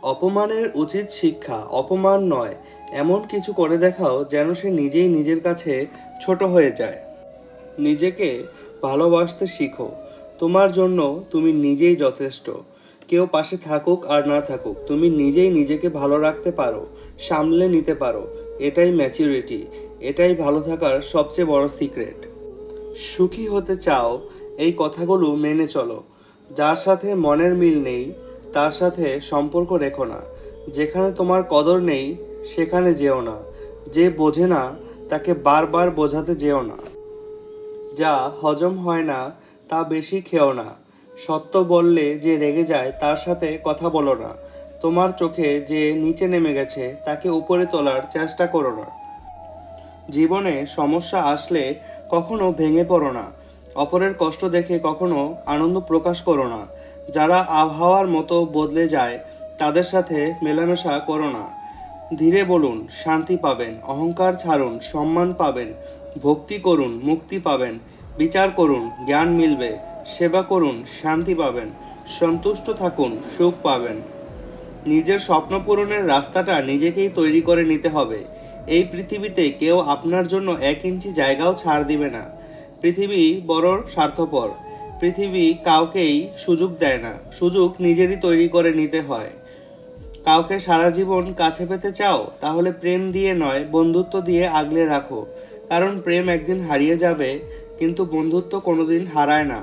অপমানের উচিত শিক্ষা, অপমান নয়। এমন কিছু করে দেখাও যেন সে নিজেই নিজের কাছে ছোট হয়ে যায়। নিজেকে ভালোবাসতে শিখো। তোমার জন্য তুমি নিজেই যথেষ্ট। কেউ পাশে থাকুক আর না থাকুক, তুমি নিজেই নিজেকে ভালো রাখতে পারো, সামলে নিতে পারো। এটাই ম্যাচুরিটি, এটাই ভালো থাকার সবচেয়ে বড় সিক্রেট। সুখী হতে চাও, এই কথাগুলো মেনে চলো। যার সাথে মনের মিল নেই তার সাথে সম্পর্ক রেখো না। যেখানে তোমার কদর নেই সেখানে যেও না। যে বোঝে না তাকে বারবার বোঝাতে যেও না। যা হজম হয় না তা বেশি খেও না। সত্য বললে যে রেগে যায় তার সাথে কথা বলো না। তোমার চোখে যে নিচে নেমে গেছে তাকে উপরে তোলার চেষ্টা করো না। জীবনে সমস্যা আসলে কখনো ভেঙে পড়ো না। অপরের কষ্ট দেখে কখনো আনন্দ প্রকাশ করো না। যারা আবহাওয়ার মতো বদলে যায় তাদের সাথে মেলামেশা করো না। ধীরে বলুন, শান্তি পাবেন। অহংকার ছাড়ুন, সম্মান পাবেন। ভক্তি করুন, মুক্তি পাবেন। বিচার করুন, জ্ঞান মিলবে। সেবা করুন, শান্তি পাবেন। সন্তুষ্ট থাকুন, সুখ পাবেন। নিজের স্বপ্ন পূরণের রাস্তাটা নিজেকেই তৈরি করে নিতে হবে। এই পৃথিবীতে কেউ আপনার জন্য 1 ইঞ্চি জায়গাও ছাড় দিবে না। পৃথিবী বড় স্বার্থপর। পৃথিবী কাউকেই সুযোগ দেয় না, সুযোগ নিজেরই তৈরি করে নিতে হয়। কাউকে সারা জীবন কাছে পেতে চাও, তাহলে প্রেম দিয়ে নয়, বন্ধুত্ব দিয়ে আগলে রাখো। কারণ প্রেম একদিন হারিয়ে যাবে, কিন্তু বন্ধুত্ব কোনোদিন হারায় না।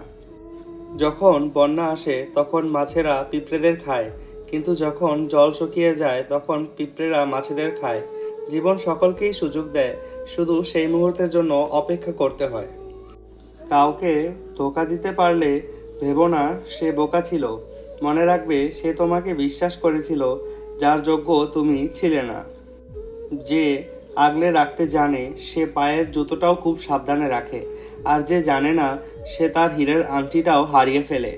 যখন বন্যা আসে তখন মাছেরা পিঁপড়েদের খায়, কিন্তু যখন জল শুকিয়ে যায় তখন পিঁপড়েরা মাছেদের খায়। জীবন সকলকেই সুযোগ দেয়, শুধু সেই মুহূর্তের জন্য অপেক্ষা করতে হয়। কাউকে ধোঁকা দিতে পারলে ভেবো না সে বোকা ছিল। মনে রাখবে সে তোমাকে বিশ্বাস করেছিল যার যোগ্য তুমি ছিলে না। যে আগলে রাখতে জানে সে পায়ের জুতোটাও খুব সাবধানে রাখে, আর যে জানে না সে তার হীরের আংটিটাও হারিয়ে ফেলে।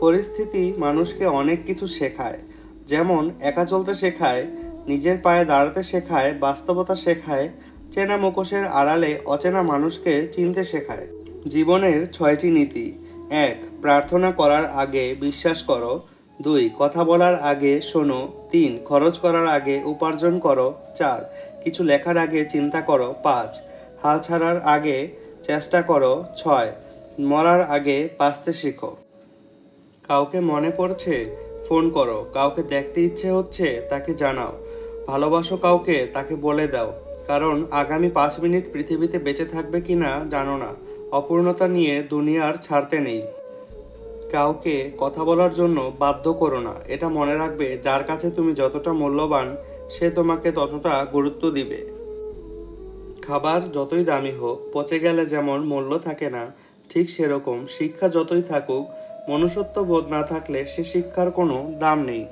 পরিস্থিতি মানুষকে অনেক কিছু শেখায়। যেমন একা চলতে শেখায়, নিজের পায়ে দাঁড়াতে শেখায়, বাস্তবতা শেখায়, চেনা মুখোশের আড়ালে অচেনা মানুষকে চিনতে শেখায়। জীবনের 6টি নীতি: 1. প্রার্থনা করার আগে বিশ্বাস করো। 2. কথা বলার আগে শোনো। 3. খরচ করার আগে উপার্জন করো। 4. কিছু লেখার আগে চিন্তা করো। 5. হাল ছাড়ার আগে চেষ্টা করো। 6. মরার আগে বাঁচতে শিখো। কাউকে মনে পড়ছে? ফোন করো। কাউকে দেখতে ইচ্ছে হচ্ছে? তাকে জানাও। ভালোবাসো কাউকে? তাকে বলে দাও। কারণ আগামী 5 মিনিট পৃথিবীতে বেঁচে থাকবে কিনা জানো না। অপূর্ণতা নিয়ে দুনিয়ার ছাড়তে নেই। কাউকে কথা বলার জন্য বাধ্য করো না। এটা মনে রাখবে, যার কাছে তুমি যতটা মূল্যবান সে তোমাকে ততটা গুরুত্ব দিবে। খাবার যতই দামি হোক, পচে গেলে যেমন মূল্য থাকে না, ঠিক সেরকম শিক্ষা যতই থাকুক, মনুষ্যত্ব বোধ না থাকলে সে শিক্ষার কোনো দাম নেই।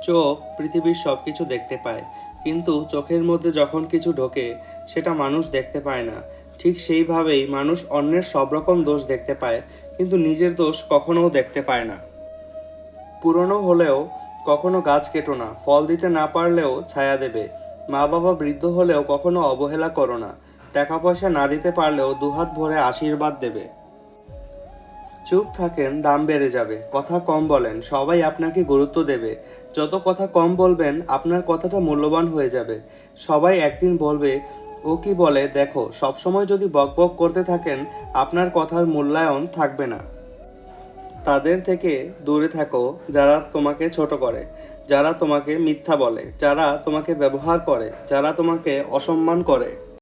চোখ পৃথিবীর সবকিছু দেখতে পায়, কিন্তু চোখের মধ্যে যখন কিছু ঢোকে সেটা মানুষ দেখতে পায় না। ঠিক সেইভাবেই মানুষ অন্যের সব রকম দোষ দেখতে পায়, কিন্তু নিজের দোষ কখনোও দেখতে পায় না। পুরনো হলেও কখনো গাছ কেটো না, ফল দিতে না পারলেও ছায়া দেবে। মা বাবা বৃদ্ধ হলেও কখনো অবহেলা করো না, টাকা পয়সা না দিতে পারলেও দুহাত ভরে আশীর্বাদ দেবে। চুপ থাকেন, দাম বেড়ে যাবে। কথা কম বলেন, সবাই আপনাকে গুরুত্ব দেবে। যত কথা কম বলবেন আপনার কথাটা মূল্যবান হয়ে যাবে। সবাই একদিন বলবে, ও কি বলে দেখো। সবসময় যদি বকবক করতে থাকেন আপনার কথার মূল্যায়ন থাকবে না। তাদের থেকে দূরে থাকো যারা তোমাকে ছোট করে, যারা তোমাকে মিথ্যা বলে, যারা তোমাকে ব্যবহার করে, যারা তোমাকে অসম্মান করে।